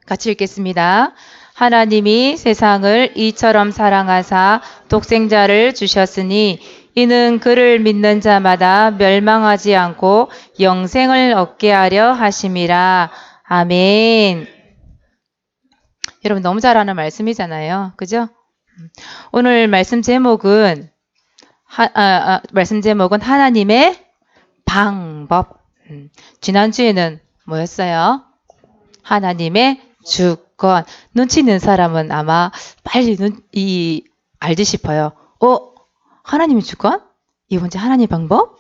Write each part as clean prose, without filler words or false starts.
같이 읽겠습니다. 하나님이 세상을 이처럼 사랑하사 독생자를 주셨으니 이는 그를 믿는 자마다 멸망하지 않고 영생을 얻게 하려 하심이라. 아멘. 여러분 너무 잘 아는 말씀이잖아요. 그죠? 오늘 말씀 제목은 하나님의 방법. 지난주에는 뭐였어요? 하나님의 주권. 눈치 있는 사람은 아마 빨리 알지 싶어요. 하나님의 주권? 이거 문제 하나님 방법?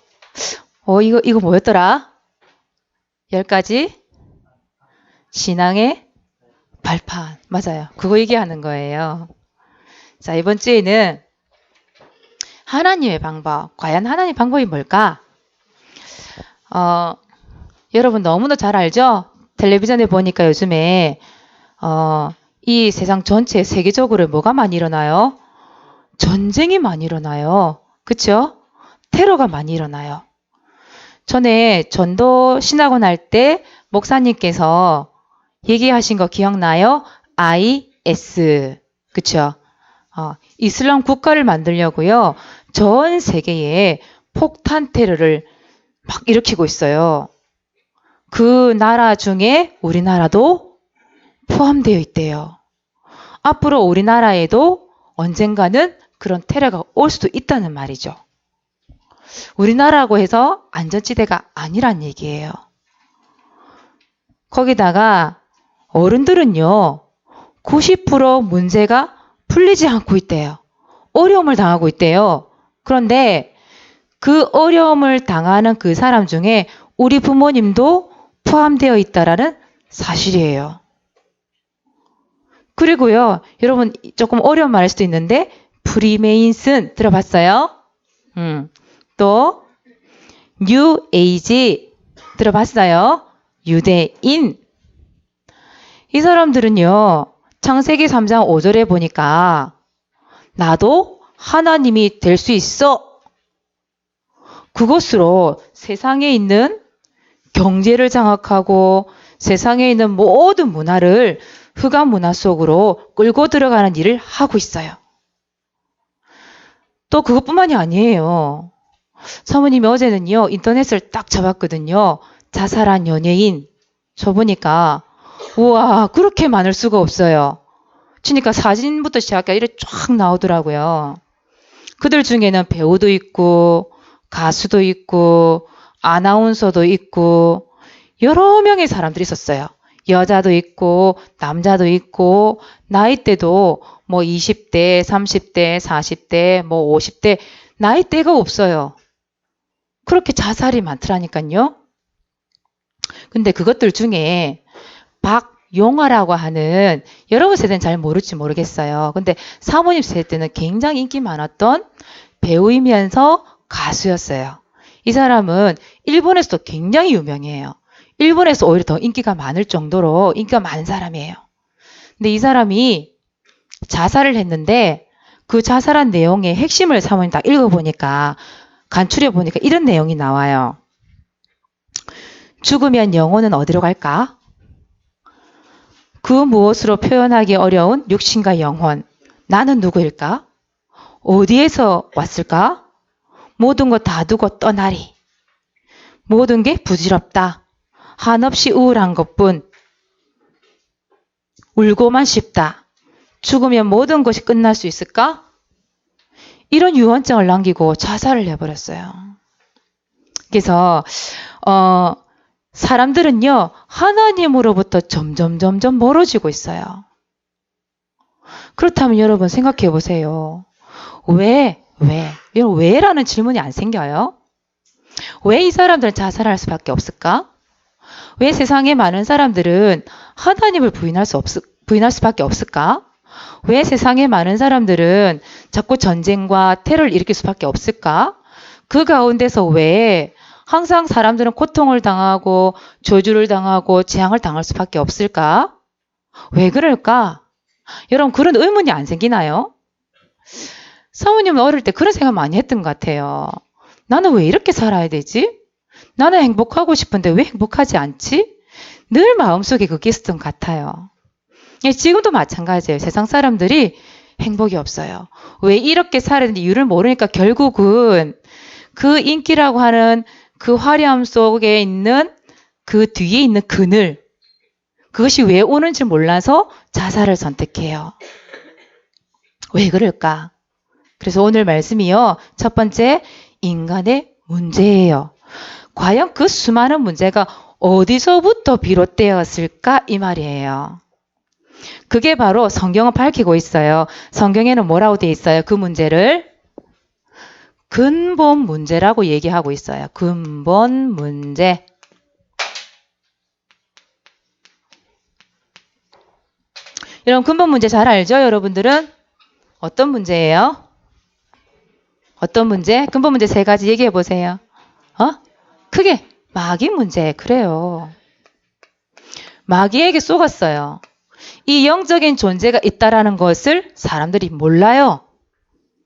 이거 뭐였더라? 10가지 신앙의 발판. 맞아요. 그거 얘기하는 거예요. 자, 이번 주에는 하나님의 방법. 과연 하나님의 방법이 뭘까? 여러분 너무나 잘 알죠? 텔레비전에 보니까 요즘에 이 세상 전체 세계적으로 뭐가 많이 일어나요? 전쟁이 많이 일어나요. 그쵸? 테러가 많이 일어나요. 전에 전도 신학원 할 때 목사님께서 얘기하신 거 기억나요? IS. 그쵸? 이슬람 국가를 만들려고요. 전 세계에 폭탄 테러를 막 일으키고 있어요. 그 나라 중에 우리나라도 포함되어 있대요. 앞으로 우리나라에도 언젠가는 그런 테러가 올 수도 있다는 말이죠. 우리나라라고 해서 안전지대가 아니란 얘기예요. 거기다가 어른들은요, 90% 문제가 풀리지 않고 있대요. 어려움을 당하고 있대요. 그런데 그 어려움을 당하는 그 사람 중에 우리 부모님도 포함되어 있다라는 사실이에요. 그리고요, 여러분 조금 어려운 말일 수도 있는데 프리메이슨 들어봤어요? 또 뉴 에이지 들어봤어요? 유대인. 이 사람들은요, 창세기 3장 5절에 보니까 나도 하나님이 될 수 있어. 그것으로 세상에 있는 경제를 장악하고 세상에 있는 모든 문화를 흑암 문화 속으로 끌고 들어가는 일을 하고 있어요. 또 그것뿐만이 아니에요. 사모님이 어제는요, 인터넷을 딱 잡았거든요. 자살한 연예인. 저 보니까 우와, 그렇게 많을 수가 없어요. 치니까 사진부터 시작해 이렇게 쫙 나오더라고요. 그들 중에는 배우도 있고 가수도 있고 아나운서도 있고 여러 명의 사람들이 있었어요. 여자도 있고 남자도 있고 나이대도 뭐 20대, 30대, 40대, 뭐 50대 나이대가 없어요. 그렇게 자살이 많더라니까요. 근데 그것들 중에 박용화라고 하는 여러분 세대는 잘 모를지 모르겠어요. 근데 사모님 세대 때는 굉장히 인기 많았던 배우이면서 가수였어요. 이 사람은 일본에서도 굉장히 유명해요. 일본에서 오히려 더 인기가 많을 정도로 인기가 많은 사람이에요. 근데 이 사람이 자살을 했는데 그 자살한 내용의 핵심을 사모님 딱 읽어보니까 간추려보니까 이런 내용이 나와요. 죽으면 영혼은 어디로 갈까? 그 무엇으로 표현하기 어려운 육신과 영혼. 나는 누구일까? 어디에서 왔을까? 모든 것 다 두고 떠나리. 모든 게 부질없다. 한없이 우울한 것뿐. 울고만 싶다. 죽으면 모든 것이 끝날 수 있을까? 이런 유언장을 남기고 자살을 해버렸어요. 그래서 사람들은요, 하나님으로부터 점점 멀어지고 있어요. 그렇다면 여러분 생각해 보세요. 여러분 왜라는 질문이 안 생겨요? 왜 이 사람들은 자살할 수밖에 없을까? 왜 세상에 많은 사람들은 하나님을 부인할 수밖에 없을까? 왜 세상에 많은 사람들은 자꾸 전쟁과 테러를 일으킬 수밖에 없을까? 그 가운데서 왜 항상 사람들은 고통을 당하고 저주를 당하고 재앙을 당할 수밖에 없을까? 왜 그럴까? 여러분 그런 의문이 안 생기나요? 사모님은 어릴 때 그런 생각 많이 했던 것 같아요. 나는 왜 이렇게 살아야 되지? 나는 행복하고 싶은데 왜 행복하지 않지? 늘 마음속에 그게 있었던 것 같아요. 예, 지금도 마찬가지예요. 세상 사람들이 행복이 없어요. 왜 이렇게 살아야 되는지 이유를 모르니까 결국은 그 인기라고 하는 그 화려함 속에 있는 그 뒤에 있는 그늘, 그것이 왜 오는지 몰라서 자살을 선택해요. 왜 그럴까? 그래서 오늘 말씀이요. 첫 번째, 인간의 문제예요. 과연 그 수많은 문제가 어디서부터 비롯되었을까? 이 말이에요. 그게 바로 성경은 밝히고 있어요. 성경에는 뭐라고 돼 있어요? 그 문제를 근본 문제라고 얘기하고 있어요. 근본 문제. 여러분 근본 문제 잘 알죠? 여러분들은? 어떤 문제예요? 어떤 문제? 근본 문제 세 가지 얘기해 보세요. 크게 마귀 문제. 그래요. 마귀에게 속았어요. 이 영적인 존재가 있다라는 것을 사람들이 몰라요.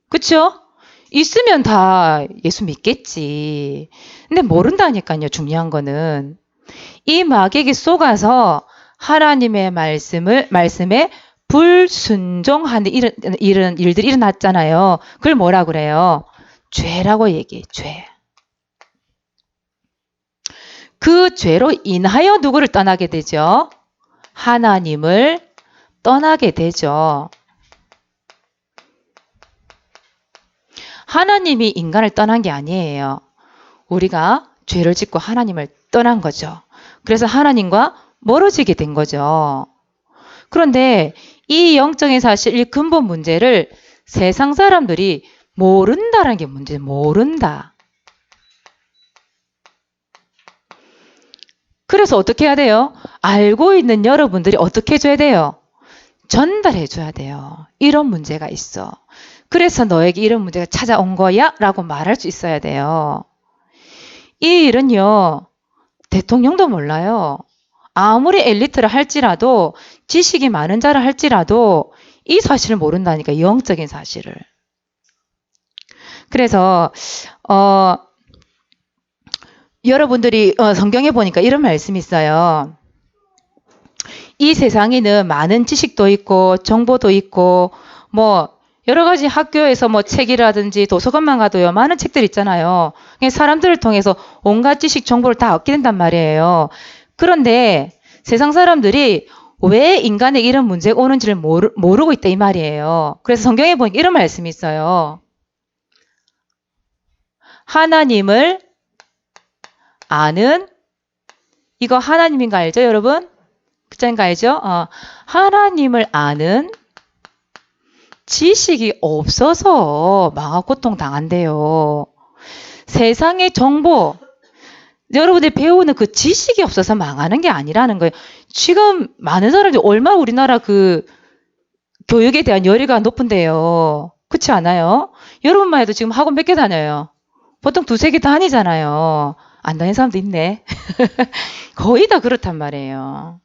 그쵸? 있으면 다 예수 믿겠지. 근데 모른다니까요. 중요한 거는. 이 마귀에게 속아서 하나님의 말씀에 불순종하는 이런 일들이 일어났잖아요. 그걸 뭐라 그래요? 죄라고 얘기해. 죄. 그 죄로 인하여 누구를 떠나게 되죠? 하나님을 떠나게 되죠. 하나님이 인간을 떠난 게 아니에요. 우리가 죄를 짓고 하나님을 떠난 거죠. 그래서 하나님과 멀어지게 된 거죠. 그런데 이 영적인 사실, 이 근본 문제를 세상 사람들이 모른다는 게 문제예요. 모른다. 그래서 어떻게 해야 돼요? 알고 있는 여러분들이 어떻게 해줘야 돼요? 전달해 줘야 돼요. 이런 문제가 있어. 그래서 너에게 이런 문제가 찾아온 거야? 라고 말할 수 있어야 돼요. 이 일은요. 대통령도 몰라요. 아무리 엘리트를 할지라도 지식이 많은 자를 할지라도 이 사실을 모른다니까. 영적인 사실을. 그래서 여러분들이 성경에 보니까 이런 말씀이 있어요. 이 세상에는 많은 지식도 있고 정보도 있고 뭐 여러 가지 학교에서 뭐 책이라든지 도서관만 가도요. 많은 책들 있잖아요. 사람들을 통해서 온갖 지식 정보를 다 얻게 된단 말이에요. 그런데 세상 사람들이 왜 인간에 이런 문제가 오는지를 모르고 있다 이 말이에요. 그래서 성경에 보니까 이런 말씀이 있어요. 하나님을 아는 이거 하나님인 거 알죠 여러분? 그자인 거 알죠? 하나님을 아는 지식이 없어서 망하고 고통당한대요. 세상의 정보 여러분들이 배우는 그 지식이 없어서 망하는 게 아니라는 거예요. 지금 많은 사람들이 얼마나 우리나라 그 교육에 대한 열의가 높은데요. 그렇지 않아요? 여러분만 해도 지금 학원 몇 개 다녀요? 보통 두세 개 다니잖아요. 안 다니는 사람도 있네. 거의 다 그렇단 말이에요.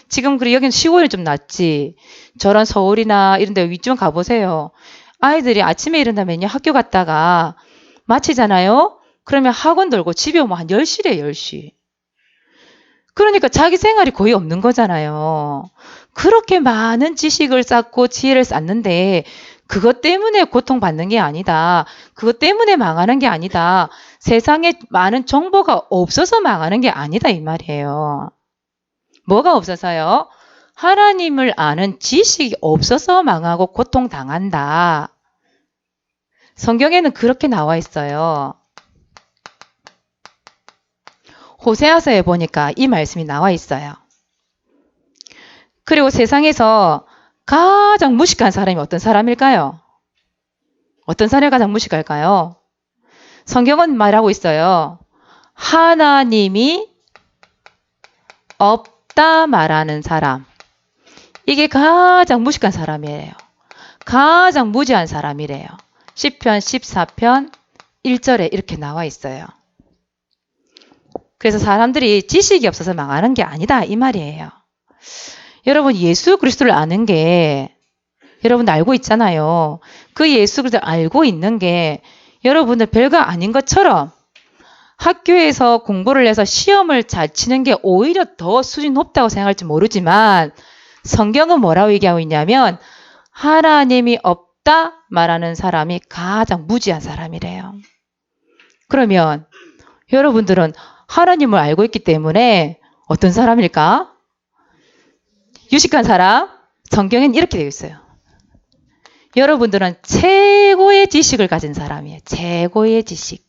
지금 그리고 여기는 시골이 좀 낫지. 저런 서울이나 이런 데 위쪽 가보세요. 아이들이 아침에 일어나면요. 학교 갔다가 마치잖아요. 그러면 학원 돌고 집에 오면 한 10시래 10시. 그러니까 자기 생활이 거의 없는 거잖아요. 그렇게 많은 지식을 쌓고 지혜를 쌓는데 그것 때문에 고통받는 게 아니다. 그것 때문에 망하는 게 아니다. 세상에 많은 정보가 없어서 망하는 게 아니다 이 말이에요. 뭐가 없어서요? 하나님을 아는 지식이 없어서 망하고 고통당한다. 성경에는 그렇게 나와 있어요. 호세아서에 보니까 이 말씀이 나와 있어요. 그리고 세상에서 가장 무식한 사람이 어떤 사람일까요? 어떤 사람이 가장 무식할까요? 성경은 말하고 있어요. 하나님이 없다 말하는 사람. 이게 가장 무식한 사람이에요. 가장 무지한 사람이래요. 시편 14편 1절에 이렇게 나와 있어요. 그래서 사람들이 지식이 없어서 망하는 게 아니다 이 말이에요. 여러분 예수 그리스도를 아는 게 여러분 알고 있잖아요. 그 예수 그리스도를 알고 있는 게 여러분들 별거 아닌 것처럼 학교에서 공부를 해서 시험을 잘 치는 게 오히려 더 수준이 높다고 생각할지 모르지만 성경은 뭐라고 얘기하고 있냐면 하나님이 없다 말하는 사람이 가장 무지한 사람이래요. 그러면 여러분들은 하나님을 알고 있기 때문에 어떤 사람일까? 유식한 사람? 성경엔 이렇게 되어 있어요. 여러분들은 최고의 지식을 가진 사람이에요. 최고의 지식.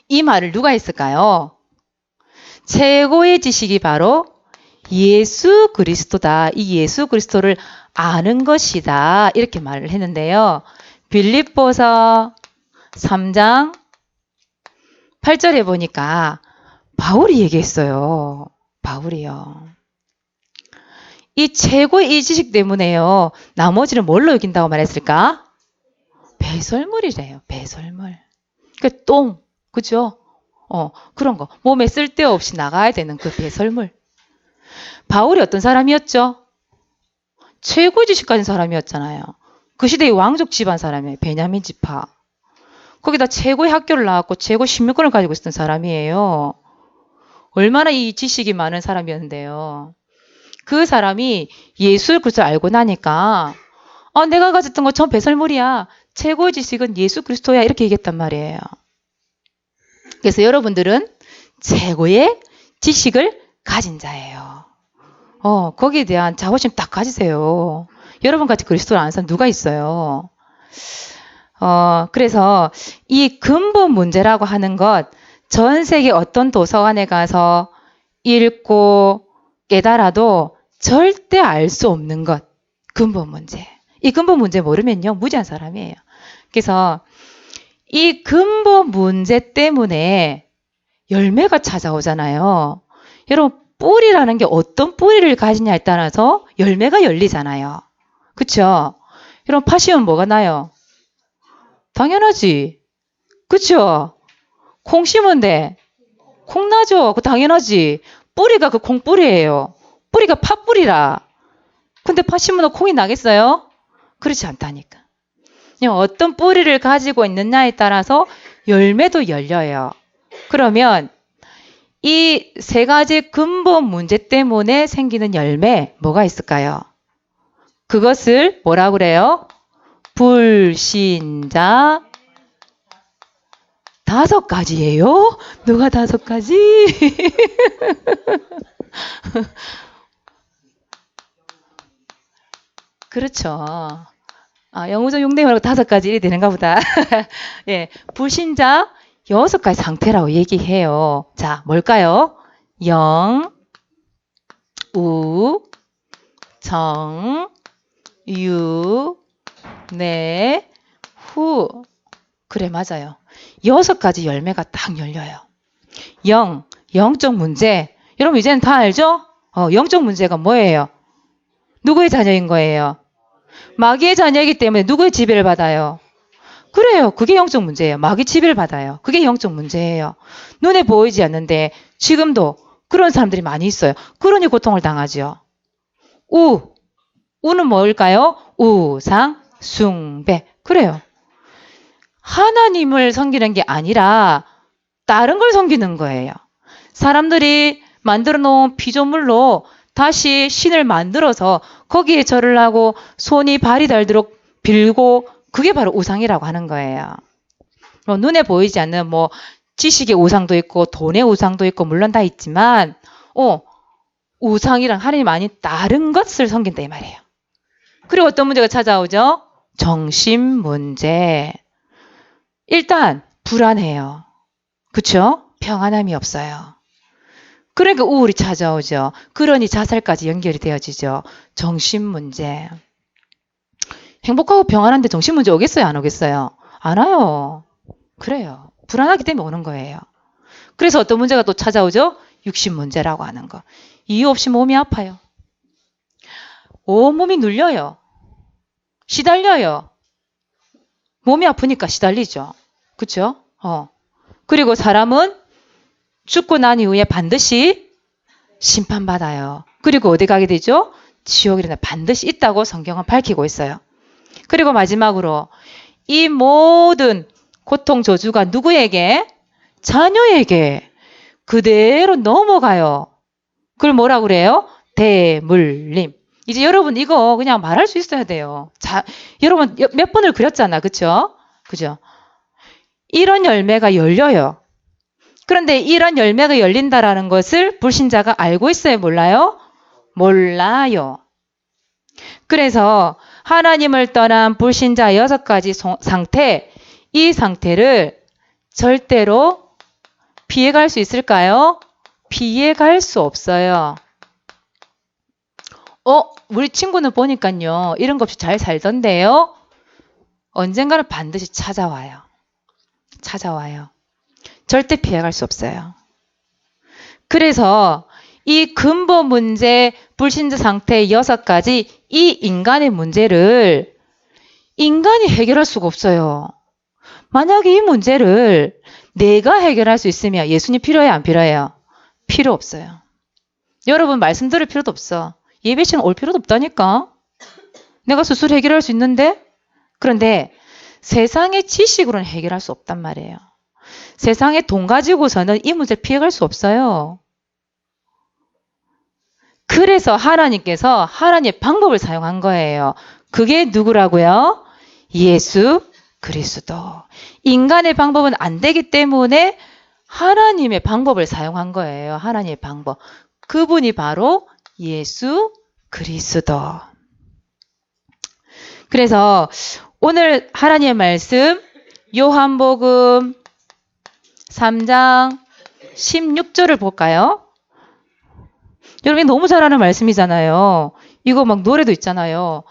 이 말을 누가 했을까요? 최고의 지식이 바로 예수 그리스도다. 이 예수 그리스도를 아는 것이다. 이렇게 말을 했는데요. 빌립보서 3장 8절에 보니까 바울이 얘기했어요. 바울이요. 이 최고의 이 지식 때문에요. 나머지는 뭘로 여긴다고 말했을까? 배설물이래요. 배설물. 그러니까 똥, 그죠? 그런 거. 몸에 쓸데없이 나가야 되는 그 배설물. 바울이 어떤 사람이었죠? 최고의 지식 가진 사람이었잖아요. 그 시대의 왕족 집안 사람이에요. 베냐민 지파. 거기다 최고의 학교를 나왔고 최고 신문권을 가지고 있었던 사람이에요. 얼마나 이 지식이 많은 사람이었는데요. 그 사람이 예수 그리스도를 알고 나니까 내가 가졌던 건 전 배설물이야. 최고의 지식은 예수 그리스도야. 이렇게 얘기했단 말이에요. 그래서 여러분들은 최고의 지식을 가진 자예요. 거기에 대한 자부심 딱 가지세요. 여러분같이 그리스도를 아는 사람 누가 있어요? 그래서 이 근본 문제라고 하는 것, 전 세계 어떤 도서관에 가서 읽고 깨달아도 절대 알 수 없는 것, 근본 문제. 이 근본 문제 모르면요, 무지한 사람이에요. 그래서 이 근본 문제 때문에 열매가 찾아오잖아요. 여러분, 뿌리라는 게 어떤 뿌리를 가지냐에 따라서 열매가 열리잖아요. 그쵸? 여러분, 팥 심으면 뭐가 나요? 당연하지. 그쵸? 콩 심은데 콩 나죠? 그 당연하지. 뿌리가 그 콩뿌리예요. 뿌리가 팥뿌리라. 근데 팥 심으면 콩이 나겠어요? 그렇지 않다니까. 그냥 어떤 뿌리를 가지고 있느냐에 따라서 열매도 열려요. 그러면 이 세 가지 근본 문제 때문에 생기는 열매 뭐가 있을까요? 그것을 뭐라 그래요? 불신자 5가지예요? 누가 5가지? 그렇죠. 영우정 용내말고 5가지 일이 되는가 보다. 예, 불신자 6가지 상태라고 얘기해요. 자, 뭘까요? 영, 우, 정, 유, 내, 후. 그래, 맞아요. 6가지 열매가 딱 열려요. 영적 문제. 여러분 이제는 다 알죠? 영적 문제가 뭐예요? 누구의 자녀인 거예요? 마귀의 자녀이기 때문에 누구의 지배를 받아요? 그래요. 그게 영적 문제예요. 마귀 지배를 받아요. 그게 영적 문제예요. 눈에 보이지 않는데 지금도 그런 사람들이 많이 있어요. 그러니 고통을 당하죠. 우는 뭘까요? 우상, 숭배. 그래요. 하나님을 섬기는 게 아니라 다른 걸 섬기는 거예요. 사람들이 만들어 놓은 피조물로 다시 신을 만들어서 거기에 절을 하고 손이 발이 닳도록 빌고 그게 바로 우상이라고 하는 거예요. 눈에 보이지 않는 지식의 우상도 있고 돈의 우상도 있고 물론 다 있지만 우상이랑 하나님 아닌 다른 것을 섬긴다 이 말이에요. 그리고 어떤 문제가 찾아오죠? 정신 문제. 일단 불안해요. 그쵸? 평안함이 없어요. 그러니까 우울이 찾아오죠. 그러니 자살까지 연결이 되어지죠. 정신 문제. 행복하고 평안한데 정신 문제 오겠어요? 안 오겠어요? 안 와요. 그래요. 불안하기 때문에 오는 거예요. 그래서 어떤 문제가 또 찾아오죠? 육신 문제라고 하는 거. 이유 없이 몸이 아파요. 온몸이 눌려요. 시달려요. 몸이 아프니까 시달리죠. 그쵸? 그리고 사람은 죽고 난 이후에 반드시 심판받아요. 그리고 어디 가게 되죠? 지옥이라는 반드시 있다고 성경은 밝히고 있어요. 그리고 마지막으로 이 모든 고통 저주가 누구에게? 자녀에게 그대로 넘어가요. 그걸 뭐라고 그래요? 대물림. 이제 여러분 이거 그냥 말할 수 있어야 돼요. 자, 여러분 몇 번을 그렸잖아. 그쵸? 그죠? 이런 열매가 열려요. 그런데 이런 열매가 열린다라는 것을 불신자가 알고 있어요? 몰라요? 몰라요. 그래서 하나님을 떠난 불신자 6가지 상태, 이 상태를 절대로 피해갈 수 있을까요? 피해갈 수 없어요. 우리 친구는 보니까요, 이런 거 없이 잘 살던데요? 언젠가는 반드시 찾아와요. 찾아와요. 절대 피해갈 수 없어요. 그래서 이 근본 문제, 불신자 상태의 6가지 이 인간의 문제를 인간이 해결할 수가 없어요. 만약에 이 문제를 내가 해결할 수 있으면 예수님 필요해요? 안 필요해요? 필요 없어요. 여러분 말씀 들을 필요도 없어. 예배 시간 올 필요도 없다니까. 내가 스스로 해결할 수 있는데? 그런데 세상의 지식으로는 해결할 수 없단 말이에요. 세상에 돈 가지고서는 이 문제를 피해갈 수 없어요. 그래서 하나님께서 하나님의 방법을 사용한 거예요. 그게 누구라고요? 예수 그리스도. 인간의 방법은 안 되기 때문에 하나님의 방법을 사용한 거예요. 하나님의 방법. 그분이 바로 예수 그리스도. 그래서 오늘 하나님의 말씀 요한복음 3장 16절을 볼까요? 여러분이 너무 잘 아는 말씀이잖아요. 이거 막 노래도 있잖아요.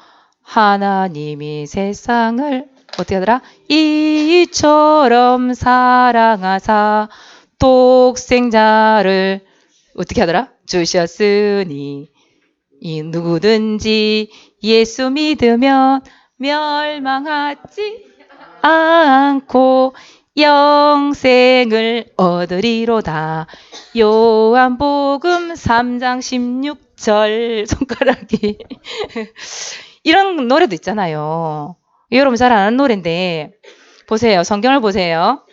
하나님이 세상을 어떻게 하더라? 이처럼 사랑하사 독생자를 어떻게 하더라? 주셨으니 이 누구든지 예수 믿으면 멸망하지 않고 영생을 얻으리로다. 요한복음 3장 16절 손가락이 이런 노래도 있잖아요. 여러분 잘 아는 노래인데 보세요. 성경을 보세요.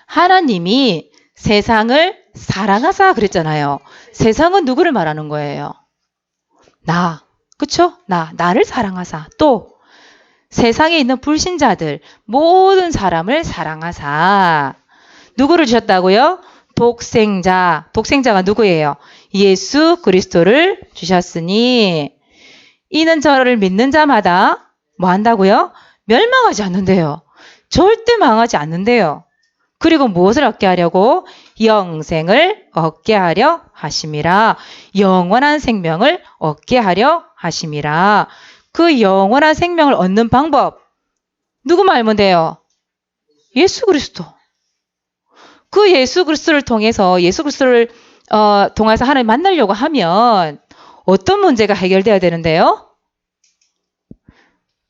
하나님이 세상을 사랑하사 그랬잖아요. 세상은 누구를 말하는 거예요? 나. 그쵸? 나를 사랑하사. 또 세상에 있는 불신자들 모든 사람을 사랑하사. 누구를 주셨다고요? 독생자. 독생자가 누구예요? 예수 그리스도를 주셨으니 이는 저를 믿는 자마다 뭐 한다고요? 멸망하지 않는데요. 절대 망하지 않는데요. 그리고 무엇을 얻게 하려고? 영생을 얻게 하려 하심이라. 영원한 생명을 얻게 하려 하심이라. 그 영원한 생명을 얻는 방법 누구만 알면 돼요? 예수 그리스도. 그 예수 그리스도를 통해서 예수 그리스도를 통해서 하나님 만나려고 하면 어떤 문제가 해결돼야 되는데요?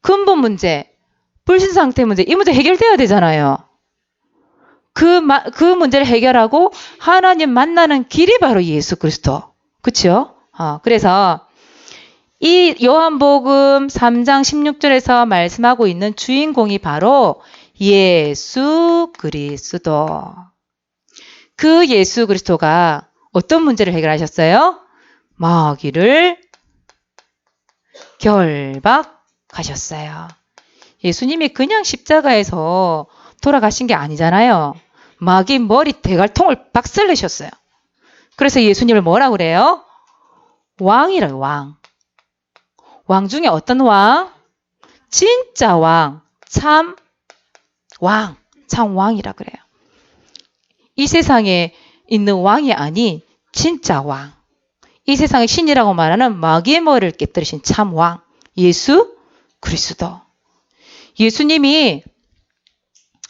근본 문제, 불신 상태 문제, 이 문제 해결돼야 되잖아요. 그 문제를 해결하고 하나님 만나는 길이 바로 예수 그리스도. 그렇죠? 그래서 이 요한복음 3장 16절에서 말씀하고 있는 주인공이 바로 예수 그리스도. 그 예수 그리스도가 어떤 문제를 해결하셨어요? 마귀를 결박하셨어요. 예수님이 그냥 십자가에서 돌아가신 게 아니잖아요. 마귀 머리 대갈통을 박살내셨어요. 그래서 예수님을 뭐라 그래요? 왕이라고, 왕. 왕 중에 어떤 왕? 진짜 왕, 참 왕, 참 왕이라 그래요. 이 세상에 있는 왕이 아닌 진짜 왕. 이 세상의 신이라고 말하는 마귀의 머리를 깨뜨리신 참 왕, 예수 그리스도. 예수님이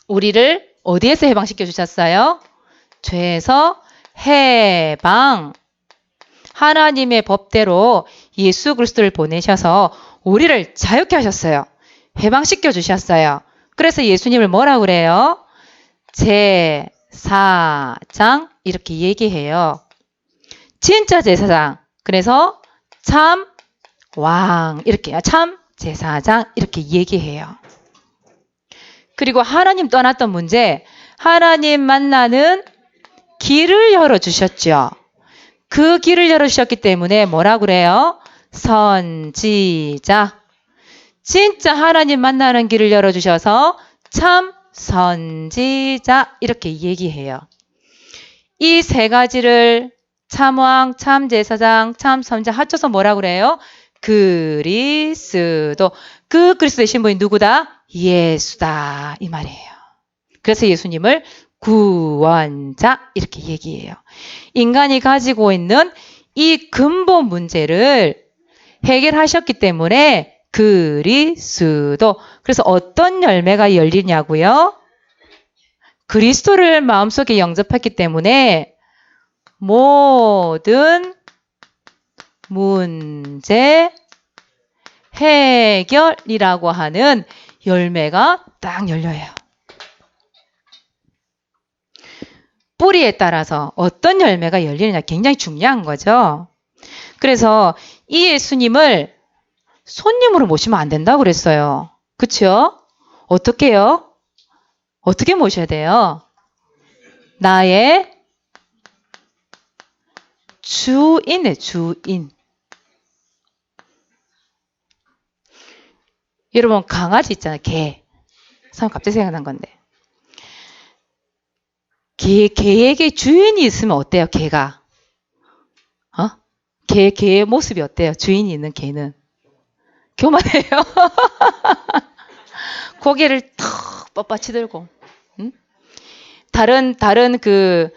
우리를 어디에서 해방시켜 주셨어요? 죄에서 해방. 하나님의 법대로 예수 그리스도를 보내셔서 우리를 자유케 하셨어요. 해방시켜 주셨어요. 그래서 예수님을 뭐라고 그래요? 제사장 이렇게 얘기해요. 진짜 제사장. 그래서 참 왕 이렇게 참 제사장 이렇게 얘기해요. 그리고 하나님 떠났던 문제, 하나님 만나는 길을 열어주셨죠. 그 길을 열어주셨기 때문에 뭐라 그래요? 선지자. 진짜 하나님 만나는 길을 열어주셔서 참 선지자 이렇게 얘기해요. 이 세 가지를 참왕, 참제사장, 참선자 합쳐서 뭐라 그래요? 그리스도. 그 그리스도의 신분이 누구다? 예수다 이 말이에요. 그래서 예수님을 구원자 이렇게 얘기해요. 인간이 가지고 있는 이 근본 문제를 해결하셨기 때문에 그리스도. 그래서 어떤 열매가 열리냐고요? 그리스도를 마음속에 영접했기 때문에 모든 문제 해결이라고 하는 열매가 딱 열려요. 뿌리에 따라서 어떤 열매가 열리느냐 굉장히 중요한 거죠. 그래서 이 예수님을 손님으로 모시면 안 된다고 그랬어요. 그쵸? 어떻게 해요? 어떻게 모셔야 돼요? 나의 주인의 주인. 여러분 강아지 있잖아요. 개. 갑자기 생각난 건데. 개에게 주인이 있으면 어때요? 개가. 개의 모습이 어때요? 주인이 있는 개는. 교만해요. 고개를 턱 뻣뻣이 들고. 응? 다른 그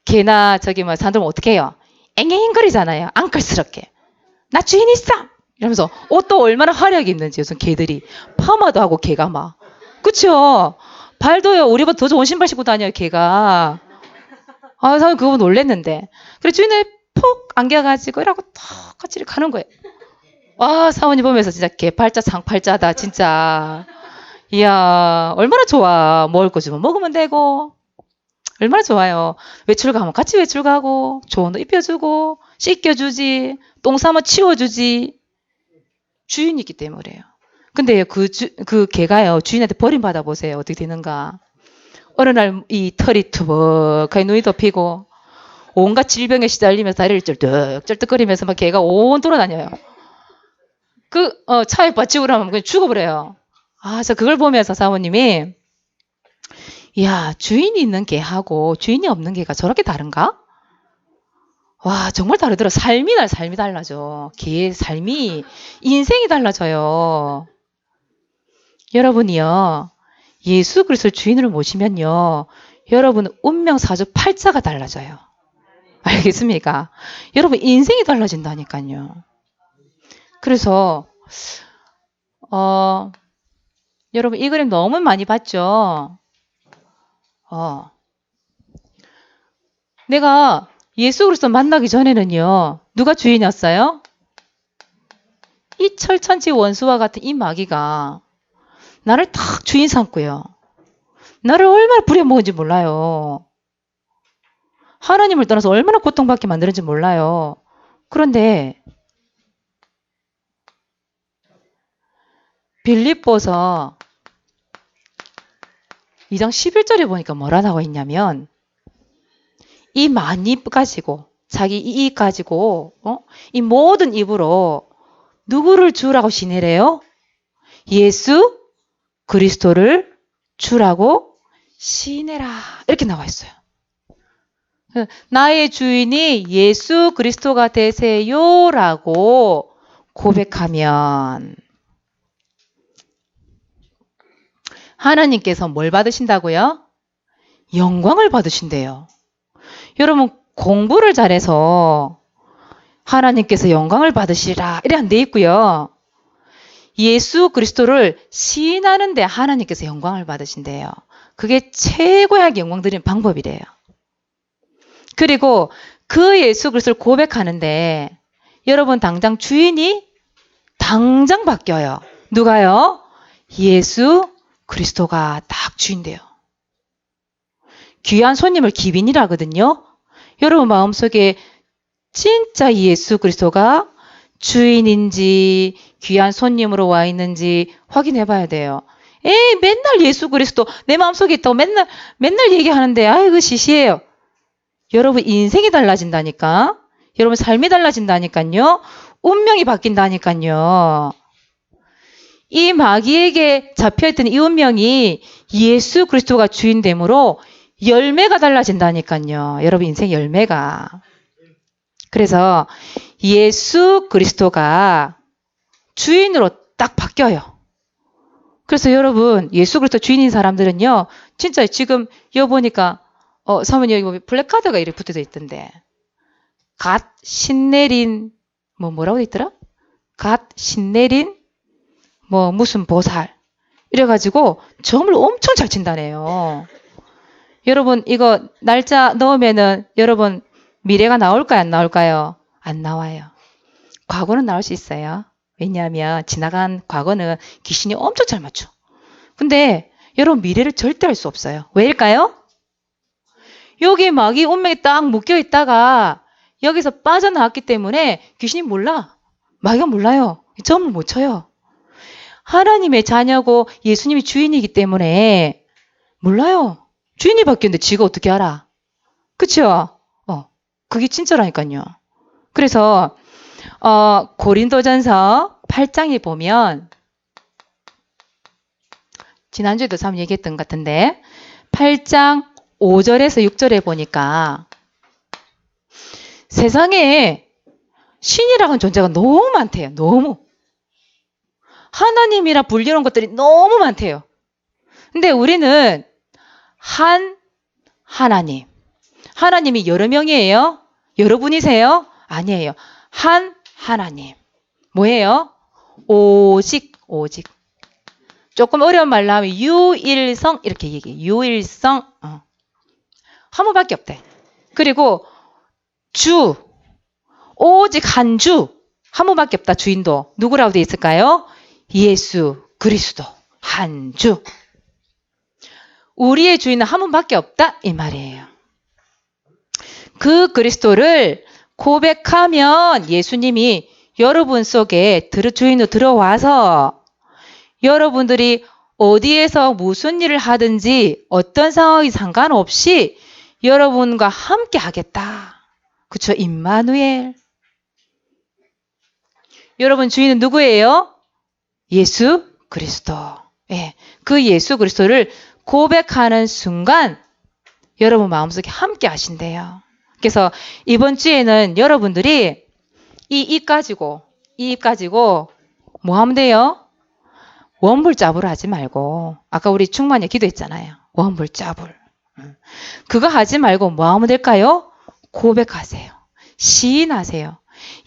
개나 사람들은 어떻게 해요? 앵앵거리잖아요. 앙끌스럽게. 나 주인 있어! 이러면서 옷도 얼마나 화려하게 입는지 요즘 개들이. 파마도 하고 개가 막. 그쵸? 발도요. 우리보다 더 좋은 신발 신고 다녀요. 개가. 저는 그거 놀랬는데. 그래 주인을 푹 안겨가지고 이러고 턱 같이 이렇게 가는 거예요. 와 사모님 보면서 진짜 개팔자 상팔자다 진짜. 이야 얼마나 좋아. 먹을 거 주면 먹으면 되고. 얼마나 좋아요. 외출 가면 같이 외출 가고 좋은 옷 입혀주고 씻겨주지. 똥 싸면 치워주지. 주인이 있기 때문에 그래요. 근데 그 개가요 주인한테 버림받아 보세요. 어떻게 되는가. 어느 날 이 털이 투벅하게 눈이 덮이고 온갖 질병에 시달리면서 다리를 쩔뚝쩔뚝거리면서 막 개가 온 돌아다녀요. 차에 받치고 그러면 그냥 죽어버려요. 저 그걸 보면서 사모님이 이야 주인이 있는 개하고 주인이 없는 개가 저렇게 다른가? 와 정말 다르더라. 삶이 달라져. 개의 삶이 인생이 달라져요. 여러분이요 예수 그리스도를 주인으로 모시면요 여러분 운명 사주 팔자가 달라져요. 알겠습니까? 여러분 인생이 달라진다니까요. 그래서 여러분 이 그림 너무 많이 봤죠? 내가 예수 그리스도 만나기 전에는요 누가 주인이었어요? 이 철천지 원수와 같은 이 마귀가 나를 탁 주인 삼고요. 나를 얼마나 부려먹은지 몰라요. 하나님을 떠나서 얼마나 고통받게 만드는지 몰라요. 그런데 빌립보서 2장 11절에 보니까 뭐라 나와 있냐면 이 만입 가지고 자기 이익 가지고 이 모든 입으로 누구를 주라고 시내래요? 예수 그리스도를 주라고 시내라 이렇게 나와 있어요. 나의 주인이 예수 그리스도가 되세요라고 고백하면 하나님께서 뭘 받으신다고요? 영광을 받으신대요. 여러분 공부를 잘해서 하나님께서 영광을 받으시라 이래 안 돼 있고요. 예수 그리스도를 시인하는데 하나님께서 영광을 받으신대요. 그게 최고의 영광 드리는 방법이래요. 그리고 그 예수 그리스도를 고백하는데 여러분 당장 주인이 당장 바뀌어요. 누가요? 예수 그리스도가 딱 주인돼요. 귀한 손님을 기빈이라 하거든요. 여러분 마음속에 진짜 예수 그리스도가 주인인지 귀한 손님으로 와 있는지 확인해 봐야 돼요. 에이 맨날 예수 그리스도 내 마음속에 있다고 맨날 얘기하는데 아이고 시시해요. 여러분 인생이 달라진다니까. 여러분 삶이 달라진다니까요. 운명이 바뀐다니까요. 이 마귀에게 잡혀있던 이 운명이 예수 그리스도가 주인됨으로 열매가 달라진다니까요. 여러분 인생 열매가. 그래서 예수 그리스도가 주인으로 딱 바뀌어요. 그래서 여러분 예수 그리스도 주인인 사람들은요. 진짜 지금 여기 보니까 사모님 여기 플래카드가 이렇게 붙어져 있던데 갓 신내린 뭐라고 돼 있더라? 갓 신내린 무슨 보살 이래가지고 점을 엄청 잘 친다네요. 여러분 이거 날짜 넣으면은 여러분 미래가 나올까요? 안 나올까요? 안 나와요. 과거는 나올 수 있어요. 왜냐하면 지나간 과거는 귀신이 엄청 잘 맞춰. 근데 여러분 미래를 절대 알 수 없어요. 왜일까요? 여기 마귀 운명이 딱 묶여 있다가 여기서 빠져나왔기 때문에 귀신이 몰라. 마귀가 몰라요. 점을 못 쳐요. 하나님의 자녀고 예수님이 주인이기 때문에 몰라요. 주인이 바뀌었는데 지가 어떻게 알아? 그쵸? 그게 진짜라니까요. 그래서 고린도전서 8장에 보면 지난주에도 참 얘기했던 것 같은데 8장 5절에서 6절에 보니까 세상에 신이라는 존재가 너무 많대요. 너무. 하나님이라 불리는 것들이 너무 많대요. 근데 우리는 한 하나님. 하나님이 여러 명이에요? 여러분이세요? 아니에요. 한 하나님. 뭐예요? 오직. 조금 어려운 말로 하면 유일성 이렇게 얘기해요. 유일성. 한 분밖에 없대. 그리고 주. 오직 한 주. 한 분밖에 없다. 주인도. 누구라고 되어 있을까요? 예수 그리스도. 한 주. 우리의 주인은 한 분밖에 없다. 이 말이에요. 그 그리스도를 고백하면 예수님이 여러분 속에 주인으로 들어와서 여러분들이 어디에서 무슨 일을 하든지 어떤 상황이 상관없이 여러분과 함께 하겠다. 그쵸? 임마누엘. 여러분 주인은 누구예요? 예수 그리스도. 예, 그 예수 그리스도를 고백하는 순간 여러분 마음속에 함께 하신대요. 그래서 이번 주에는 여러분들이 이 입 가지고 뭐 하면 돼요? 원불자불 하지 말고 아까 우리 충만히 기도했잖아요. 원불자불. 그거 하지 말고 뭐 하면 될까요? 고백하세요. 시인하세요.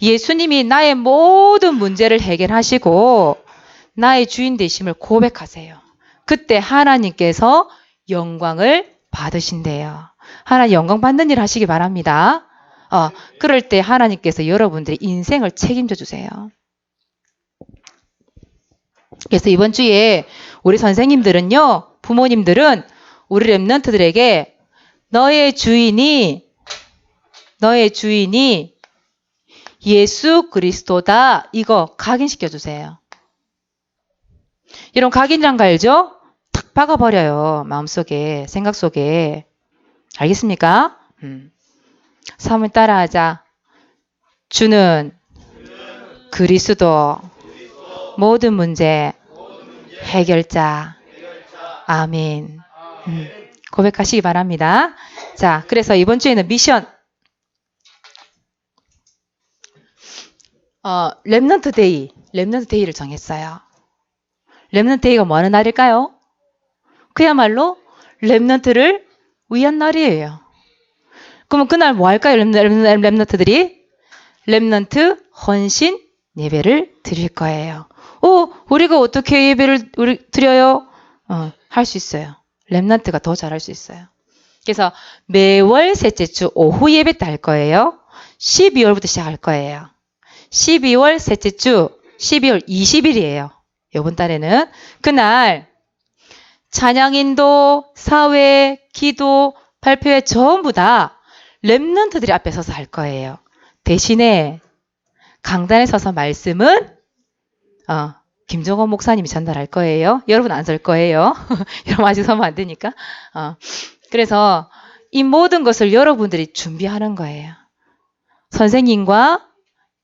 예수님이 나의 모든 문제를 해결하시고 나의 주인 되심을 고백하세요. 그때 하나님께서 영광을 받으신대요. 하나님 영광 받는 일 하시기 바랍니다. 그럴 때 하나님께서 여러분들의 인생을 책임져 주세요. 그래서 이번 주에 우리 선생님들은요, 부모님들은 우리 랩런트들에게 너의 주인이 예수 그리스도다. 이거 각인시켜 주세요. 이런 각인이란 거 알죠? 탁 박아버려요. 마음속에, 생각 속에. 알겠습니까? 사모님 따라하자. 주는 그리스도 모든 문제 해결자. 아멘. 고백하시기 바랍니다. 자, 그래서 이번 주에는 미션 렘넌트 데이를 정했어요. 렘넌트 데이가 뭐 하는 날일까요? 그야말로 렘넌트를 위한 날이에요. 그러면 그날 뭐 할까요? 렘넌트들이? 렘넌트 헌신 예배를 드릴 거예요. 우리가 어떻게 예배를 드려요? 할 수 있어요. 렘넌트가 더 잘할 수 있어요. 그래서 매월 셋째 주 오후 예배 때 할 거예요. 12월부터 시작할 거예요. 12월 셋째 주 12월 20일이에요. 이번 달에는 그날 찬양인도, 사회, 기도, 발표회 전부 다 렘넌트들이 앞에 서서 할 거예요. 대신에 강단에 서서 말씀은 김종원 목사님이 전달할 거예요. 여러분 안 설 거예요. 여러분 아직 서면 안 되니까. 그래서 이 모든 것을 여러분들이 준비하는 거예요. 선생님과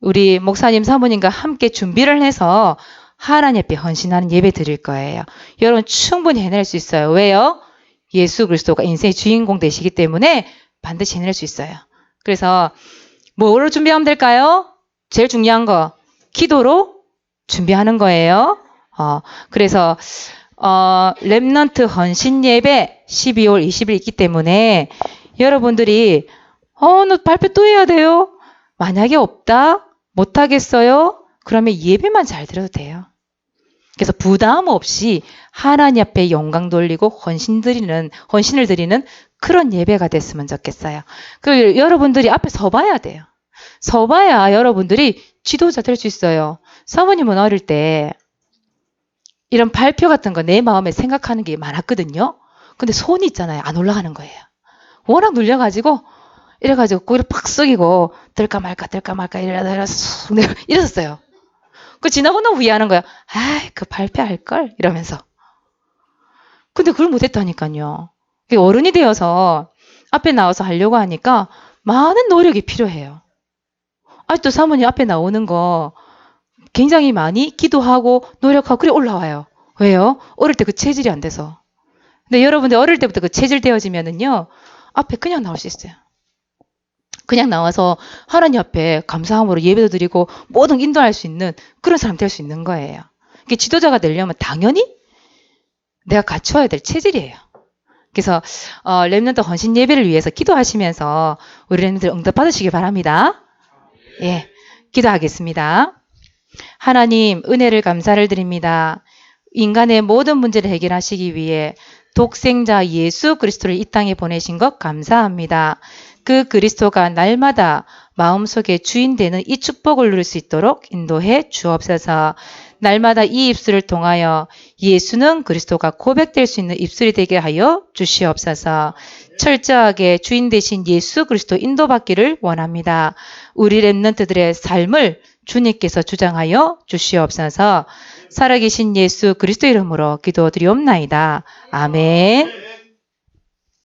우리 목사님, 사모님과 함께 준비를 해서 하나님 앞에 헌신하는 예배 드릴 거예요. 여러분 충분히 해낼 수 있어요. 왜요? 예수 그리스도가 인생의 주인공 되시기 때문에 반드시 해낼 수 있어요. 그래서 뭐로 준비하면 될까요? 제일 중요한 거 기도로 준비하는 거예요. 그래서 렘넌트 헌신 예배 12월 20일 있기 때문에 여러분들이 너 발표 또 해야 돼요? 만약에 없다? 못하겠어요? 그러면 예배만 잘 들어도 돼요. 그래서 부담 없이 하나님 앞에 영광 돌리고 헌신을 드리는 그런 예배가 됐으면 좋겠어요. 그리고 여러분들이 앞에 서봐야 돼요. 서봐야 여러분들이 지도자 될 수 있어요. 사모님은 어릴 때 이런 발표 같은 거 내 마음에 생각하는 게 많았거든요. 근데 손이 있잖아요. 안 올라가는 거예요. 워낙 눌려가지고 이래가지고 고개를 팍 숙이고 들까 말까 이랬었어요. 그 지나고 나면 후회하는 거야. 그 발표할걸? 이러면서. 근데 그걸 못했다니까요. 어른이 되어서 앞에 나와서 하려고 하니까 많은 노력이 필요해요. 아직도 사모님 앞에 나오는 거 굉장히 많이 기도하고 노력하고 그래 올라와요. 왜요? 어릴 때 그 체질이 안 돼서. 근데 여러분들 어릴 때부터 그 체질 되어지면은요, 앞에 그냥 나올 수 있어요. 그냥 나와서 하나님 앞에 감사함으로 예배도 드리고 뭐든 인도할 수 있는 그런 사람 될 수 있는 거예요. 지도자가 되려면 당연히 내가 갖춰야 될 체질이에요. 그래서 렘넌트 헌신 예배를 위해서 기도하시면서 우리 렘넌트들 응답 받으시기 바랍니다. 예, 기도하겠습니다. 하나님, 은혜를 감사를 드립니다. 인간의 모든 문제를 해결하시기 위해 독생자 예수 그리스도를 이 땅에 보내신 것 감사합니다. 그 그리스도가 날마다 마음속에 주인 되는 이 축복을 누릴 수 있도록 인도해 주옵소서. 날마다 이 입술을 통하여 예수는 그리스도가 고백될 수 있는 입술이 되게 하여 주시옵소서. 철저하게 주인 되신 예수 그리스도 인도받기를 원합니다. 우리 렘넌트들의 삶을 주님께서 주장하여 주시옵소서. 살아계신 예수 그리스도 이름으로 기도드리옵나이다. 아멘.